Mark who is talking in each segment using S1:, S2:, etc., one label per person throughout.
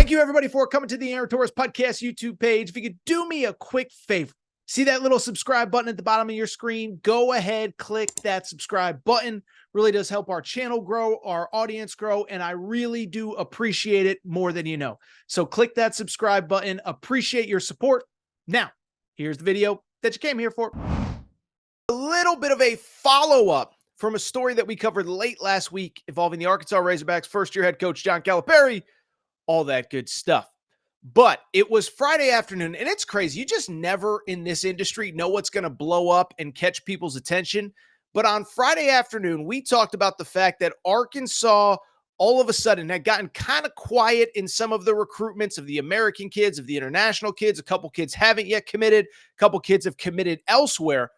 S1: Thank you, everybody, for coming to the Aaron Torres Podcast YouTube page. If you could do me a quick favor, see that little subscribe button at the bottom of your screen? Go ahead, click that subscribe button. Really does help our channel grow, our audience grow, and I really do appreciate it more than you know. So click that subscribe button. Appreciate your support. Now, here's the video that you came here for. A little bit of a follow-up from a story that we covered late last week involving the Arkansas Razorbacks first-year head coach John Calipari. All that good stuff. But it was Friday afternoon, and it's crazy. You just never in this industry know what's going to blow up and catch people's attention. But on Friday afternoon, we talked about the fact that Arkansas all of a sudden had gotten kind of quiet in some of the recruitments of the American kids, of the international kids. A couple kids haven't yet committed. A couple kids have committed elsewhere.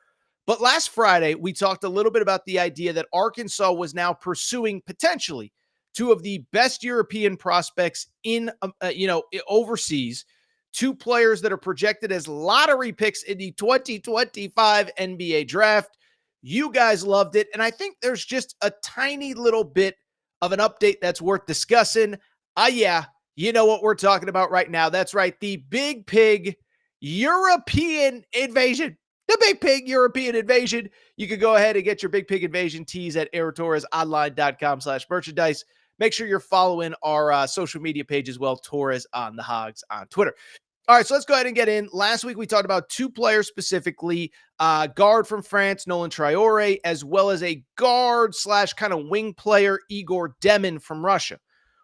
S1: But last Friday, we talked a little bit about the idea that Arkansas was now pursuing potentially two of the best European prospects in, overseas, two players that are projected as lottery picks in the 2025 NBA draft. You guys loved it. And I think there's just a tiny little bit of an update that's worth discussing. Yeah, you know what we're talking about right now. That's right. The Big Pig European invasion. The Big Pig European invasion. You can go ahead and get your Big Pig invasion tees at AirTorresOnline.com/merchandise. Make sure you're following our social media page as well, Torres on the Hogs on Twitter. All right, so let's go ahead and get in. Last week, we talked about two players specifically, guard from France, Nolan Traore, as well as a guard / kind of wing player, Egor Demin from Russia.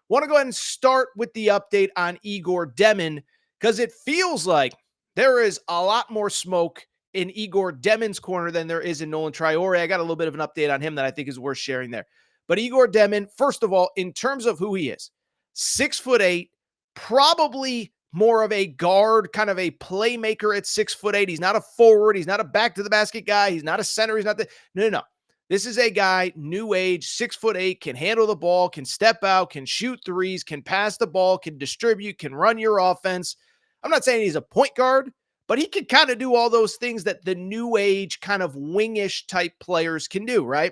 S1: Want to go ahead and start with the update on Egor Demin because it feels like there is a lot more smoke in Egor Demin's corner than there is in Nolan Traore. I got a little bit of an update on him that I think is worth sharing there. But Egor Demin, first of all, in terms of who he is, 6'8", probably more of a guard, kind of a playmaker at 6'8". He's not a forward. He's not a back to the basket guy. He's not a center. He's not the no. This is a guy, new age, 6'8", can handle the ball, can step out, can shoot threes, can pass the ball, can distribute, can run your offense. I'm not saying he's a point guard, but he can kind of do all those things that the new age kind of wingish type players can do, right?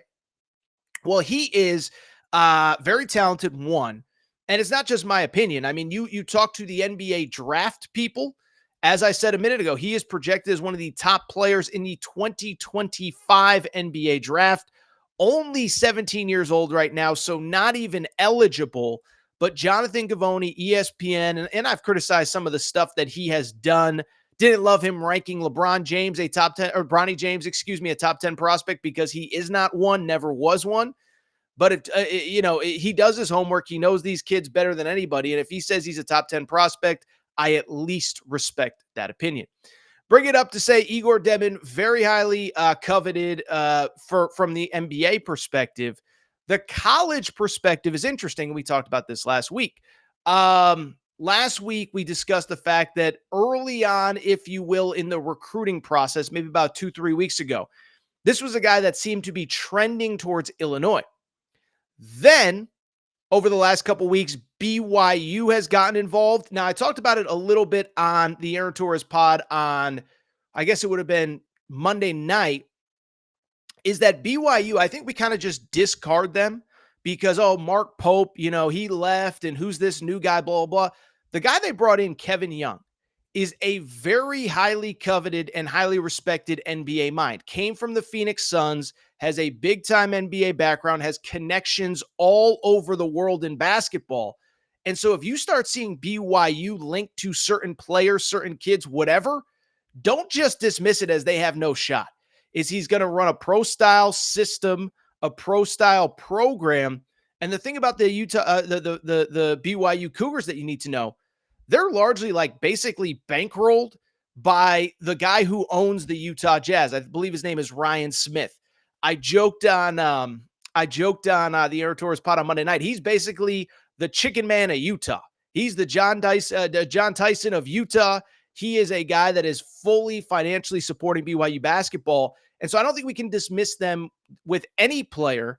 S1: Well, he is very talented, one. And it's not just my opinion. I mean, you talk to the NBA draft people. As I said a minute ago, he is projected as one of the top players in the 2025 NBA draft. Only 17 years old right now, so not even eligible. But Jonathan Givony, ESPN, and I've criticized some of the stuff that he has done. Didn't love him ranking LeBron James a top 10, or Bronny James, a top 10 prospect because he is not one, never was one. But he does his homework. He knows these kids better than anybody. And if he says he's a top 10 prospect, I at least respect that opinion. Bring it up to say Egor Demin, very highly coveted from the NBA perspective. The college perspective is interesting. We talked about this last week. Last week, we discussed the fact that early on, if you will, in the recruiting process, maybe about 2-3 weeks ago, this was a guy that seemed to be trending towards Illinois. Then, over the last couple weeks, BYU has gotten involved. Now, I talked about it a little bit on the Aaron Torres pod on, I guess it would have been Monday night, is that BYU, I think we kind of just discard them because, Mark Pope, he left, and who's this new guy, blah, blah, blah. The guy they brought in, Kevin Young, is a very highly coveted and highly respected NBA mind. Came from the Phoenix Suns, has a big-time NBA background, has connections all over the world in basketball. And so if you start seeing BYU linked to certain players, certain kids, whatever, don't just dismiss it as they have no shot. He's going to run a pro-style system, a pro-style program. And the thing about the the BYU Cougars that you need to know, they're largely basically bankrolled by the guy who owns the Utah Jazz. I believe his name is Ryan Smith. I joked on the Aaron Torres pod on Monday night. He's basically the chicken man of Utah. He's the John Tyson of Utah. He is a guy that is fully financially supporting BYU basketball. And so I don't think we can dismiss them with any player.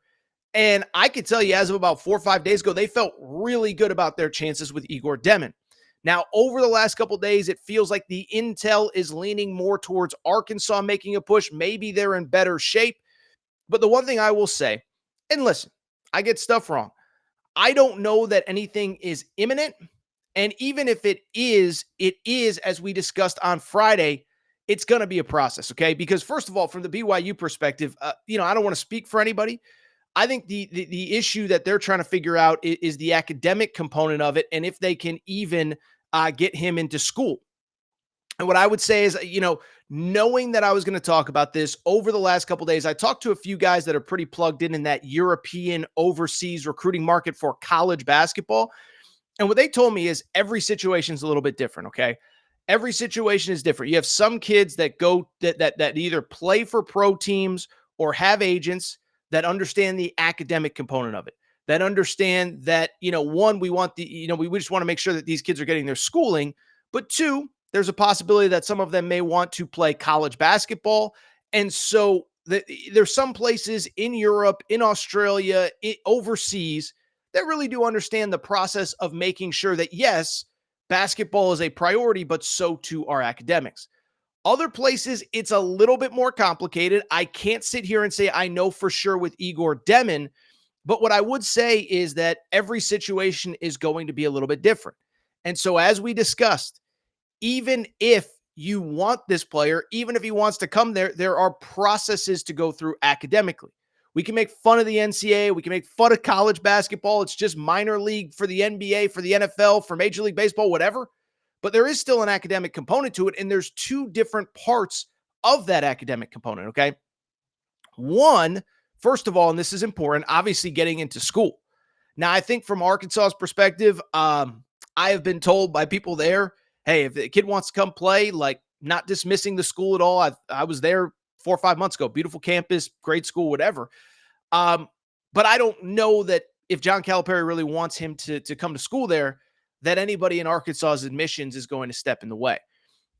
S1: And I could tell you, as of about 4 or 5 days ago, they felt really good about their chances with Egor Demin. Now, over the last couple of days, it feels like the intel is leaning more towards Arkansas making a push. Maybe they're in better shape. But the one thing I will say, and listen, I get stuff wrong. I don't know that anything is imminent, And even if it is, as we discussed on Friday, it's going to be a process, okay? Because first of all, from the BYU perspective, I don't want to speak for anybody. I think the issue that they're trying to figure out is the academic component of it, and if they can even get him into school. And what I would say is, knowing that I was going to talk about this over the last couple of days, I talked to a few guys that are pretty plugged in that European overseas recruiting market for college basketball. And what they told me is every situation is a little bit different, okay? Every situation is different. You have some kids that go that either play for pro teams or have agents that understand the academic component of it. That understand that, one, we just want to make sure that these kids are getting their schooling, but two, there's a possibility that some of them may want to play college basketball. And so there's some places in Europe, in Australia, overseas that really do understand the process of making sure that, yes, basketball is a priority, but so too are academics. Other places, it's a little bit more complicated. I can't sit here and say I know for sure with Egor Demin, but what I would say is that every situation is going to be a little bit different. And so, as we discussed, even if you want this player, even if he wants to come there, there are processes to go through academically. We can make fun of the NCAA. We can make fun of college basketball. It's just minor league for the NBA, for the NFL, for Major League Baseball, whatever. But there is still an academic component to it. And there's two different parts of that academic component, okay? One, first of all, and this is important, obviously getting into school. Now, I think from Arkansas's perspective, I have been told by people there, hey, if the kid wants to come play, like not dismissing the school at all. I was there 4 or 5 months ago. Beautiful campus, great school, whatever. But I don't know that if John Calipari really wants him to come to school there, that anybody in Arkansas's admissions is going to step in the way.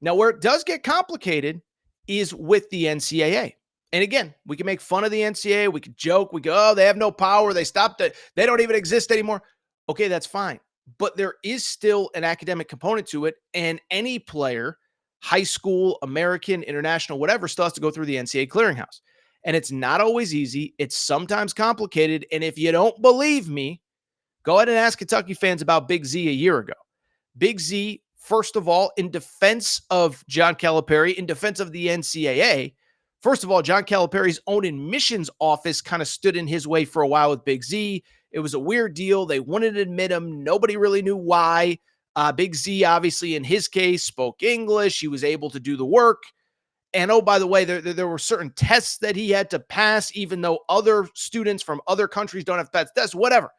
S1: Now, where it does get complicated is with the NCAA. And again, we can make fun of the NCAA. We could joke. We go, oh, they have no power. They stopped it. They don't even exist anymore. Okay, that's fine. But there is still an academic component to it. And any player, high school, American, international, whatever, still has to go through the NCAA clearinghouse. And it's not always easy. It's sometimes complicated. And if you don't believe me, go ahead and ask Kentucky fans about Big Z a year ago. Big Z, first of all, in defense of John Calipari, in defense of the NCAA, first of all, John Calipari's own admissions office kind of stood in his way for a while with Big Z. It was a weird deal. They wouldn't admit him. Nobody really knew why. Big Z, obviously, in his case, spoke English. He was able to do the work. And oh, by the way, there were certain tests that he had to pass, even though other students from other countries don't have to pass tests, whatever.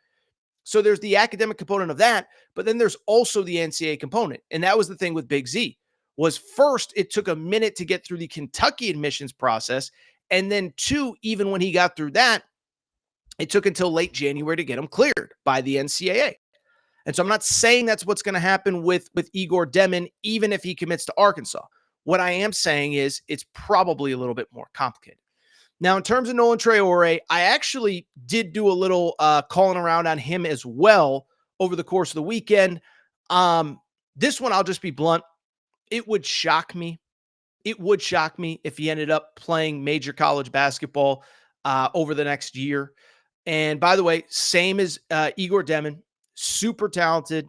S1: So there's the academic component of that, but then there's also the NCAA component. And that was the thing with Big Z, was first, it took a minute to get through the Kentucky admissions process. And then two, even when he got through that, it took until late January to get him cleared by the NCAA. And so I'm not saying that's what's going to happen with Egor Demin, even if he commits to Arkansas. What I am saying is it's probably a little bit more complicated. Now, in terms of Nolan Traore, I actually did do a little calling around on him as well over the course of the weekend. This one, I'll just be blunt. It would shock me. It would shock me if he ended up playing major college basketball over the next year. And by the way, same as Egor Demin, super talented,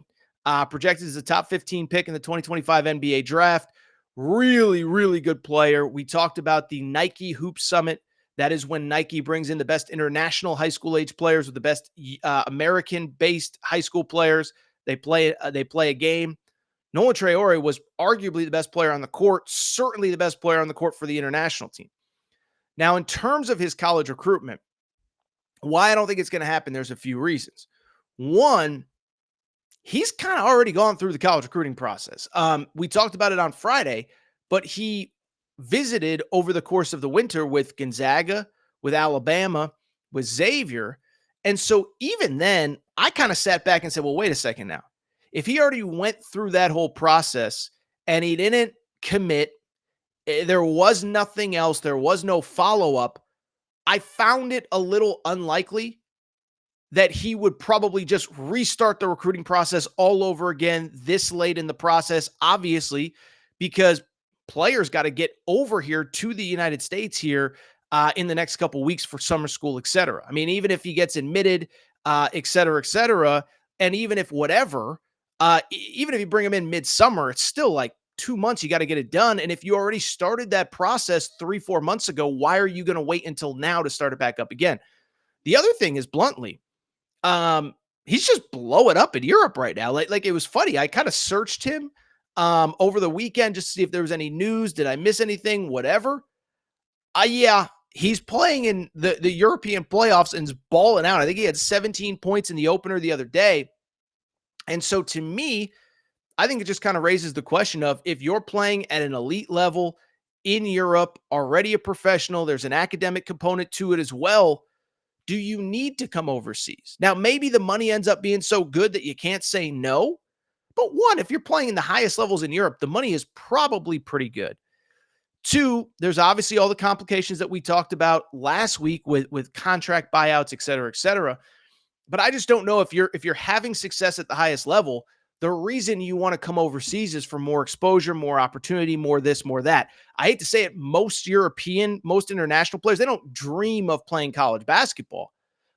S1: projected as a top 15 pick in the 2025 NBA draft. Really, really good player. We talked about the Nike Hoop Summit. That is when Nike brings in the best international high school age players with the best American-based high school players. They play a game. Nolan Traore was arguably the best player on the court, certainly the best player on the court for the international team. Now, in terms of his college recruitment, why I don't think it's going to happen, there's a few reasons. One, he's kind of already gone through the college recruiting process. We talked about it on Friday, but he visited over the course of the winter with Gonzaga, with Alabama, with Xavier. And so even then, I kind of sat back and said, well, wait a second now. If he already went through that whole process and he didn't commit, there was nothing else, there was no follow-up, I found it a little unlikely that he would probably just restart the recruiting process all over again this late in the process, obviously, because players got to get over here to the United States here in the next couple weeks for summer school, et cetera. I mean, even if he gets admitted, et cetera, and even if whatever, Even if you bring him in midsummer, it's still like 2 months. You got to get it done. And if you already started that process 3, 4 months ago, why are you going to wait until now to start it back up again? The other thing is bluntly, he's just blowing up in Europe right now. Like it was funny. I kind of searched him over the weekend just to see if there was any news. Did I miss anything? Whatever. Yeah, he's playing in the European playoffs and is balling out. I think he had 17 points in the opener the other day. And so to me, I think it just kind of raises the question of if you're playing at an elite level in Europe, already a professional, there's an academic component to it as well. Do you need to come overseas? Now, maybe the money ends up being so good that you can't say no. But one, if you're playing in the highest levels in Europe, the money is probably pretty good. Two, there's obviously all the complications that we talked about last week with contract buyouts, et cetera, et cetera. But I just don't know if you're having success at the highest level, the reason you want to come overseas is for more exposure, more opportunity, more this, more that. I hate to say it, most international players, they don't dream of playing college basketball.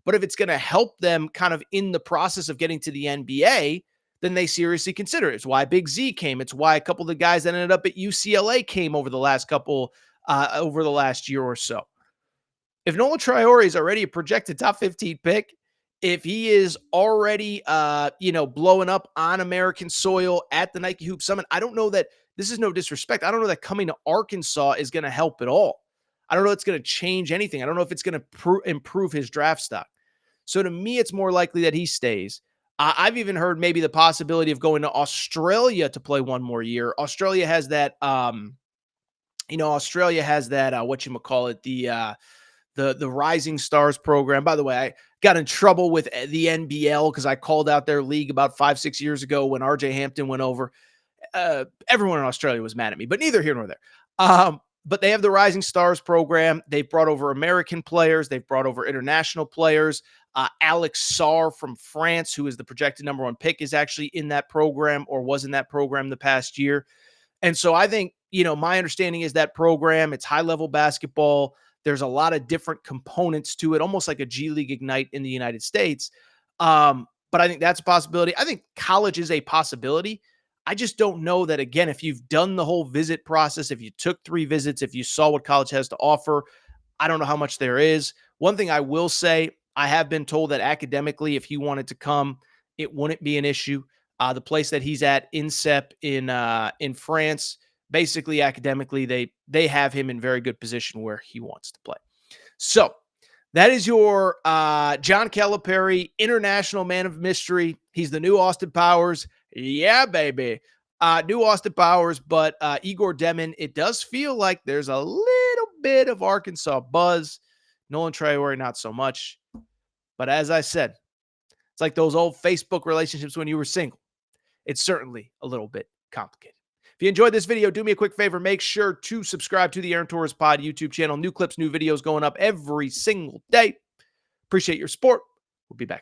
S1: But if it's going to help them kind of in the process of getting to the NBA, then they seriously consider it. It's why Big Z came. It's why a couple of the guys that ended up at UCLA came over the last year or so. If Nolan Traore is already a projected top 15 pick, if he is already, blowing up on American soil at the Nike Hoop Summit, I don't know that this is no disrespect. I don't know that coming to Arkansas is going to help at all. I don't know if it's going to change anything. I don't know if it's going to improve his draft stock. So to me, it's more likely that he stays. I've even heard maybe the possibility of going to Australia to play one more year. Australia has that, the Rising Stars program. By the way, I got in trouble with the NBL because I called out their league about 5-6 years ago when RJ Hampton went over. Everyone in Australia was mad at me, but neither here nor there. But they have the Rising Stars program. They've brought over American players. They've brought over international players. Alex Sarr from France, who is the projected number 1 pick, is actually in that program or was in that program the past year. And so I think, my understanding is that program, it's high-level basketball. There's a lot of different components to it, almost like a G League Ignite in the United States. But I think that's a possibility. I think college is a possibility. I just don't know that, again, if you've done the whole visit process, if you took 3 visits, if you saw what college has to offer, I don't know how much there is. One thing I will say, I have been told that academically, if he wanted to come, it wouldn't be an issue. The place that he's at, INSEP in France, basically academically, they have him in very good position where he wants to play. So that is your John Calipari, international man of mystery. He's the new Austin Powers. Yeah, baby. New Austin Powers, but Egor Demin, it does feel like there's a little bit of Arkansas buzz. Nolan Traore, not so much. But as I said, it's like those old Facebook relationships when you were single. It's certainly a little bit complicated. If you enjoyed this video, do me a quick favor. Make sure to subscribe to the Aaron Torres Pod YouTube channel. New clips, new videos going up every single day. Appreciate your support. We'll be back soon.